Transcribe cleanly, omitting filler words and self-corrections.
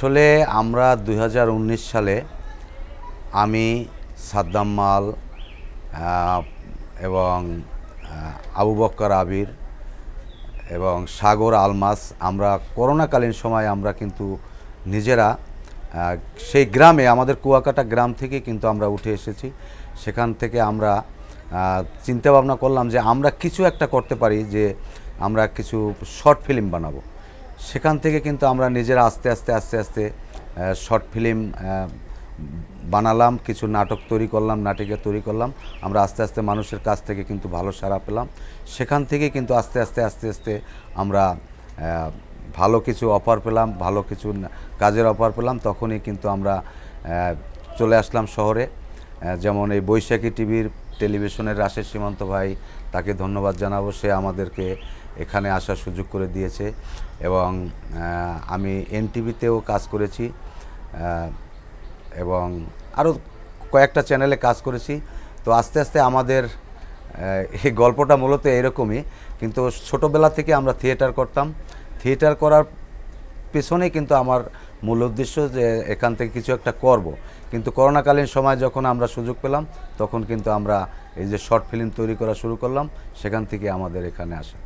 আসলে আমরা ২০১৯ সালে আমি সাদ্দাম মাল এবং আবু বক্কর আবির এবং সাগর আলমাস আমরা করোনাকালীন সময় আমরা কিন্তু নিজেরা সেই গ্রামে আমাদের কুয়াকাটা গ্রাম থেকে কিন্তু আমরা উঠে এসেছি। সেখান থেকে আমরা চিন্তা ভাবনা করলাম যে আমরা কিছু একটা করতে পারি, যে আমরা কিছু শর্ট ফিল্ম বানাবো। সেখান থেকে কিন্তু আমরা নিজেরা আস্তে আস্তে শর্ট ফিল্ম বানালাম, কিছু নাটক তৈরি করলাম, নাটিকা তৈরি করলাম। আমরা আস্তে আস্তে মানুষের কাছ থেকে কিন্তু ভালো সাড়া পেলাম। সেখান থেকে কিন্তু আস্তে আস্তে আমরা ভালো কিছু অফার পেলাম, ভালো কিছু কাজের অফার পেলাম। তখনই কিন্তু আমরা চলে আসলাম শহরে। যেমন এই বৈশাখী টিভির টেলিভিশনের রাশেদ সীমান্ত ভাই, তাকে ধন্যবাদ জানাবো। সে আমাদেরকে এখানে আসার সুযোগ করে দিয়েছে। এবং আমি এনটিভিতেও কাজ করেছি এবং আরও কয়েকটা চ্যানেলে কাজ করেছি। তো আস্তে আস্তে আমাদের এই গল্পটা মূলত এরকমই, কিন্তু ছোটোবেলা থেকে আমরা থিয়েটার করতাম। থিয়েটার করার পেছনেই কিন্তু আমার মূল উদ্দেশ্য যে এখান থেকে কিছু একটা করব। কিন্তু করোনাকালীন সময় যখন আমরা সুযোগ পেলাম, তখন কিন্তু আমরা এই যে শর্ট ফিল্ম তৈরি করা শুরু করলাম, সেখান থেকে আমাদের এখানে আসা।